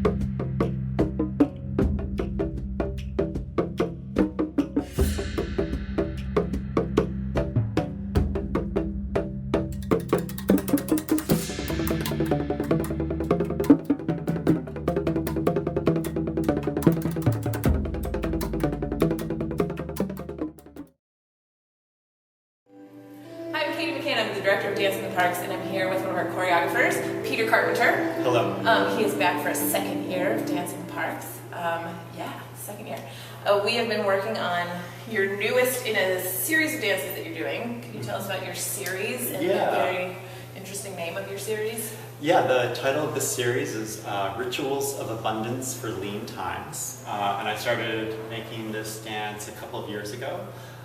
I'm the director of Dance in the Parks, and I'm here with one of our choreographers, Carpenter. Hello. He is back for a second year of Dance in the Parks. Second year. We have been working on your newest in a series of dances that you're doing. Can you tell us about your series and the very interesting name of your series? Yeah, the title of this series is Rituals of Abundance for Lean Times. And I started making this dance a couple of years ago.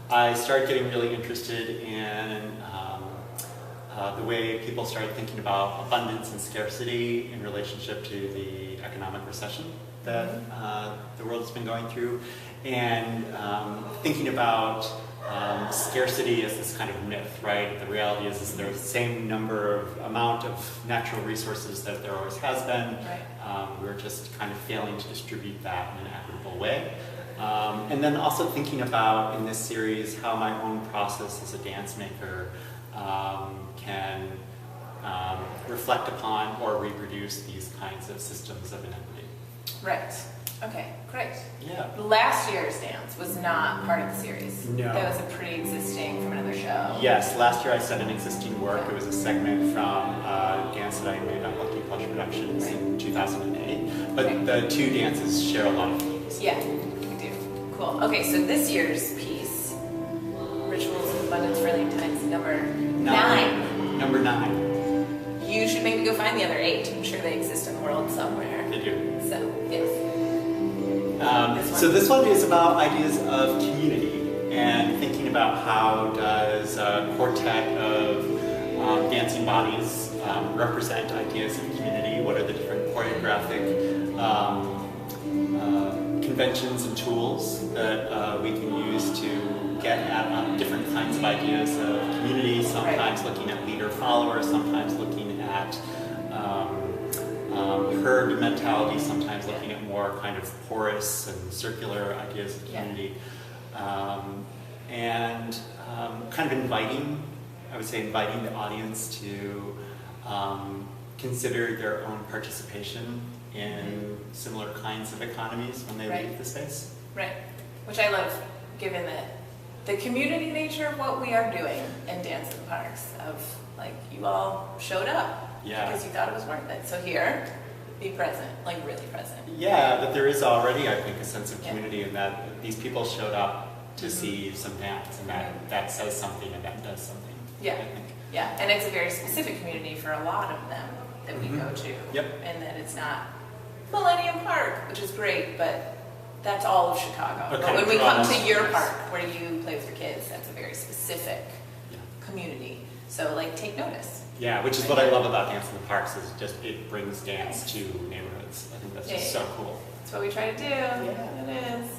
I started getting really interested in the way people started thinking about abundance and scarcity in relationship to the economic recession that the world has been going through, and thinking about scarcity as this kind of myth, right? The reality is there's the same amount of natural resources that there always has been. Right. We're just kind of failing to distribute that in an equitable way. And then also thinking about, in this series, how my own process as a dance maker can reflect upon or reproduce these kinds of systems of inequity. Right. Okay, great. Yeah. Last year's dance was not part of the series. No. That was a pre-existing from another show. Yes, last year I set an existing work. It was a segment from a dance that I made on Lucky Plush Productions in 2008. But the two dances share a lot of themes. Yeah, we do. Cool. Okay, so this year's piece, Rituals of Abundance for Lean Times, number 9. Number 9. You should maybe go find the other 8. I'm sure they exist in the world somewhere. They do. So, yes. So this one is about ideas of community and thinking about how does a quartet of dancing bodies represent ideas of community. What are the different choreographic conventions and tools that we can use to get at different kinds of ideas of community, sometimes looking at leader-follower, sometimes looking at herd mentality, sometimes looking at more kind of porous and circular ideas of community. And kind of inviting the audience to consider their own participation in similar kinds of economies when they leave the space. Right, which I love, given that the community nature of what we are doing in Dance in the Parks, of like, you all showed up because you thought it was worth it. So here, be present, like really present. Yeah, that there is already, I think, a sense of community in that these people showed up to see some dance, and that says something and that does something. Yeah, I think. Yeah, and it's a very specific community for a lot of them that we go to. Yep. And that it's not Millennium Park, which is great, but that's all of Chicago. But when we come to your park, where you play with your kids, that's a very specific community. So, like, take notice. Yeah, which is what I love about Dance in the Parks, is just it brings dance to neighborhoods. I think that's just so cool. That's what we try to do. Yeah, it is.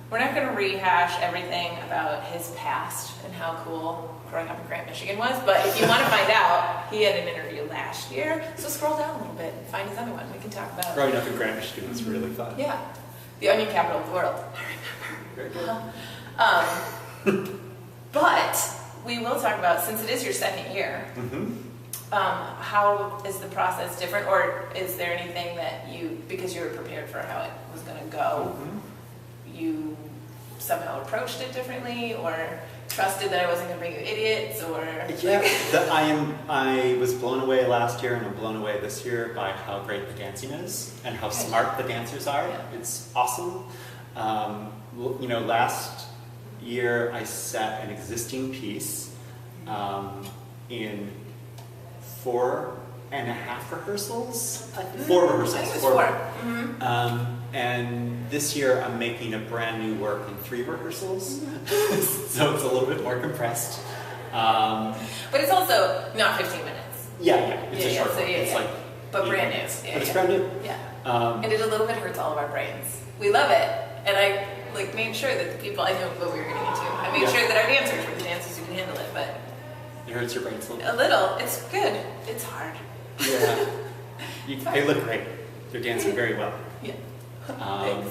We're not going to rehash everything about his past and how cool growing up in Grant, Michigan was, but if you want to find out, he had an interview last year, so scroll down a little bit and find his other one. We can talk about growing up in Grant, Michigan was really fun. Yeah. The onion capital of the world. I remember. Very good. But we will talk about, since it is your second year, how is the process different, or is there anything that you, because you were prepared for how it was going to go, you somehow approached it differently, or trusted that I wasn't going to bring you idiots, or... I was blown away last year, and I'm blown away this year by how great the dancing is, and how smart the dancers are. Yeah. It's awesome. Last year I set an existing piece in 4.5 rehearsals. 4 rehearsals. I think it was 4. And this year I'm making a brand new work in 3 rehearsals, so it's a little bit more compressed. But it's also not 15 minutes. It's a short one. It's like, but brand new. But it's brand new. Yeah. And it a little bit hurts all of our brains. We love it, and I made sure that the people, I know what we were getting into. I made sure that our dancers were the dancers who can handle it, but it hurts your brains a little. A little. It's good. It's hard. Yeah. They look great. They're dancing very well. Yeah. Um,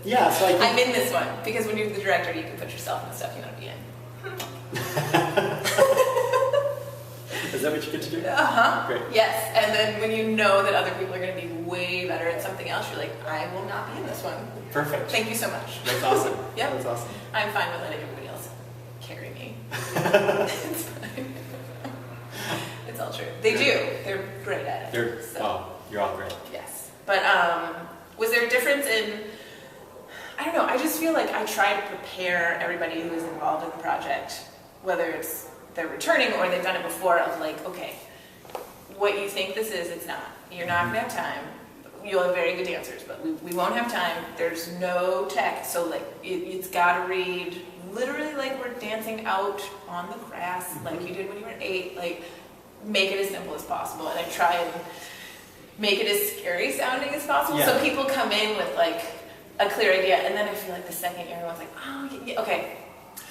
yeah, so I think... I'm in this one, because when you're the director, you can put yourself in the stuff you want to be in. Is that what you get to do? Uh-huh. Great. Yes, and then when you know that other people are going to be way better at something else, you're like, I will not be in this one. Perfect. Thank you so much. That's awesome. Yep. That's awesome. I'm fine with letting everybody else carry me. It's fine. It's all true. They do. They're great at it. Well, you're all great. Yes. But was there a difference in, I don't know, I just feel like I try to prepare everybody who is involved in the project, whether it's they're returning or they've done it before, of like, okay, what you think this is, it's not. You're not going to have time. You'll have very good dancers, but we won't have time. There's no tech, so like it's got to read literally like we're dancing out on the grass, like you did when you were 8. Like, make it as simple as possible, and I try and make it as scary sounding as possible, so people come in with like a clear idea, and then I feel like the second year everyone's like, oh, yeah, okay.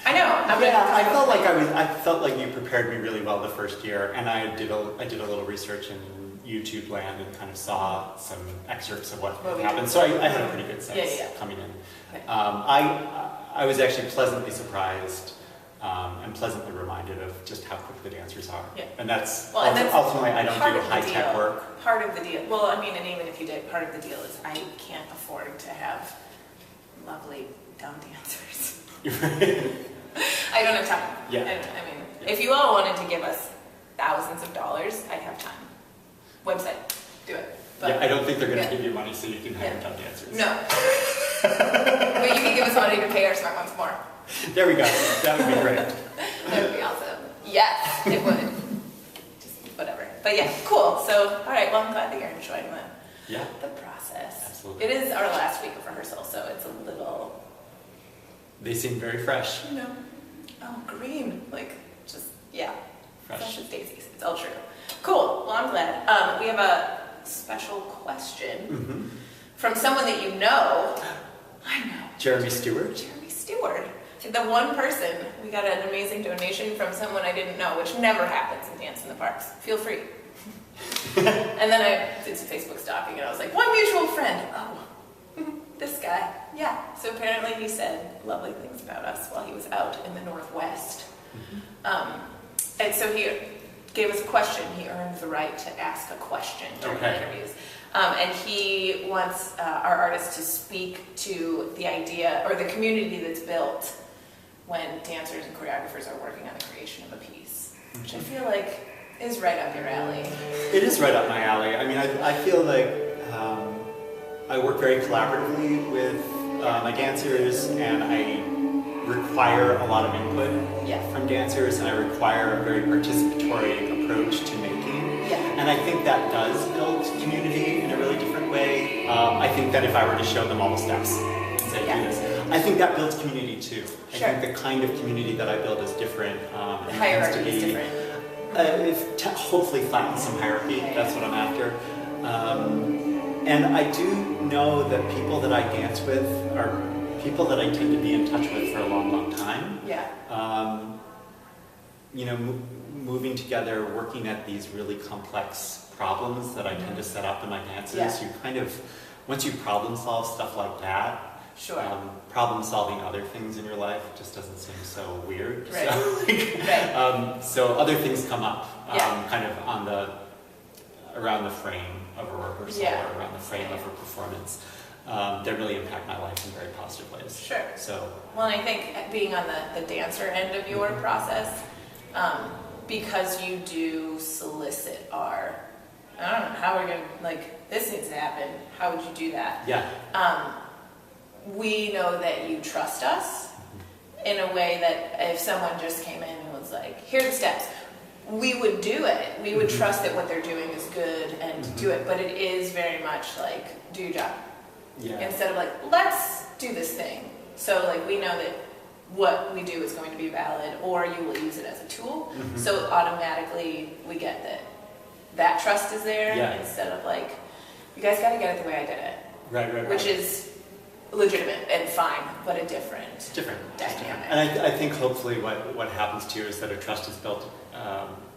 I know. I felt like you prepared me really well the first year, and I did a little research in YouTube land and kind of saw some excerpts of what happened. So I had a pretty good sense coming in. Okay. I was actually pleasantly surprised and pleasantly reminded of just how quick the dancers are. Yeah. And that's ultimately I don't do high tech work. Part of the deal. Well, I mean, and even if you did, part of the deal is I can't afford to have lovely dumb dancers. I don't have time. Yeah. I mean, if you all wanted to give us thousands of dollars, I'd have time. Website, do it. But, I don't think they're going to give you money so you can hire dumb dancers. No. But you can give us money to pay our smart ones more. There we go. That would be great. That would be awesome. Yes, it would. Just whatever. But yeah, cool. So, all right. Well, I'm glad that you're enjoying the process. Absolutely. It is our last week of rehearsal, so it's a little... They seem very fresh. You know, oh, green, like, just, fresh as daisies. It's all true. Cool, well, I'm glad. We have a special question from someone that you know. I know. Jeremy Stewart? Jeremy Stewart. The one person, we got an amazing donation from someone I didn't know, which never happens in Dance in the Parks. Feel free. And then I did some Facebook stalking, and I was like, one mutual friend. Oh. This guy, So apparently he said lovely things about us while he was out in the Northwest. And so he gave us a question. He earned the right to ask a question during the interviews. And he wants our artists to speak to the idea or the community that's built when dancers and choreographers are working on the creation of a piece, which I feel like is right up your alley. It is right up my alley. I mean, I feel like I work very collaboratively with my dancers, and I require a lot of input from dancers, and I require a very participatory approach to making. And I think that does build community in a really different way. I think that if I were to show them all the steps and say, do this, I think that builds community too. I think the kind of community that I build is different. The hierarchy is different. Hopefully flatten some hierarchy, that's what I'm after. And I do know that people that I dance with are people that I tend to be in touch with for a long, long time. You know, moving together, working at these really complex problems that I tend to set up in my dances, you kind of, once you problem solve stuff like that, problem solving other things in your life just doesn't seem so weird. So other things come up kind of on around the frame of a rehearsal or around the frame of a performance that really impact my life in very positive ways. Sure. So, well, and I think being on the dancer end of your process, because you do solicit our, I don't know, how we're going to, like, this needs to happen, how would you do that? We know that you trust us in a way that if someone just came in and was like, here are the steps, we would do it. We would trust that what they're doing is good and do it, but it is very much like, do your job. Instead of like, let's do this thing. So like, we know that what we do is going to be valid, or you will use it as a tool. So automatically we get that trust is there instead of like, you guys got to get it the way I did it. Right. Which is legitimate and fine, but a different dynamic. Different. And I think hopefully what happens too is that a trust is built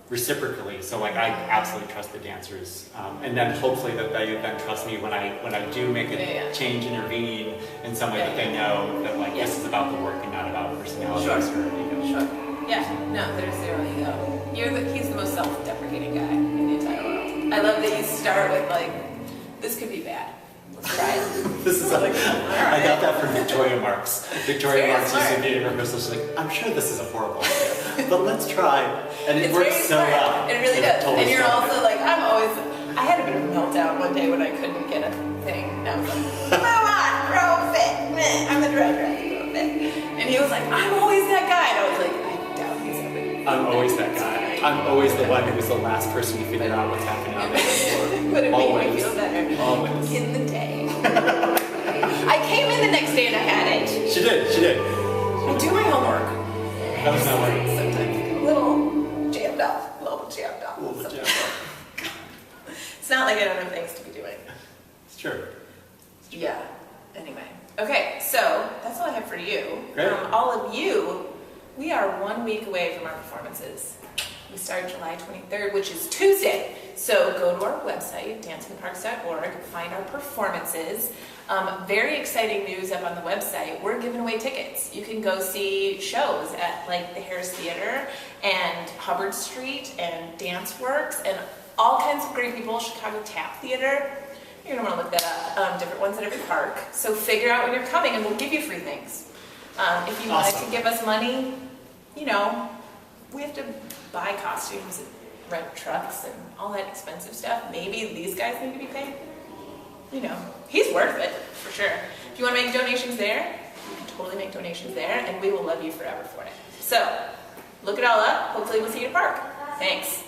reciprocally. So like I absolutely trust the dancers, and then hopefully that they then trust me when I do make a change, intervene in some way that they know that like this is about the work and not about personality or ego. Sure. Yeah. No, there's zero ego. He's the most self-deprecating guy in the entire world. I love that you start with like, this could be bad. Let's try it. This is like, I got that from Victoria Marx. Victoria Marx used to be in rehearsal. She's like, I'm sure this is a horrible idea, but let's try. And it works so well. It really does. Totally and you're also like, I had a bit of a meltdown one day when I couldn't get a thing. And I was like, come on, throw a fit. I'm the director, I can throw a fit. And he was like, I'm always that guy. And I was like, I doubt he's ever. I'm always that guy. I'm always the one who's the last person to figure out what's happening on the floor. But it made me feel better. Always. In the day. I came in the next day and I had it. She did. I do my homework. That was not working. Sometimes a little jammed up. It's not like I don't have things to be doing. It's true. Yeah. Anyway. Okay, so that's all I have for you. Great. All of you, we are 1 week away from our performances. We start July 23rd, which is Tuesday. So go to our website, dancingtheparks.org, find our performances. Very exciting news up on the website. We're giving away tickets. You can go see shows at like the Harris Theater and Hubbard Street and Dance Works and all kinds of great people, Chicago Tap Theater. You're gonna wanna look that up, different ones at every park. So figure out when you're coming and we'll give you free things. If you wanted to give us money, you know, we have to buy costumes and rent trucks and all that expensive stuff. Maybe these guys need to be paid. You know, he's worth it, for sure. If you want to make donations there, you can totally make donations there, and we will love you forever for it. So, look it all up. Hopefully we'll see you at the park. Thanks.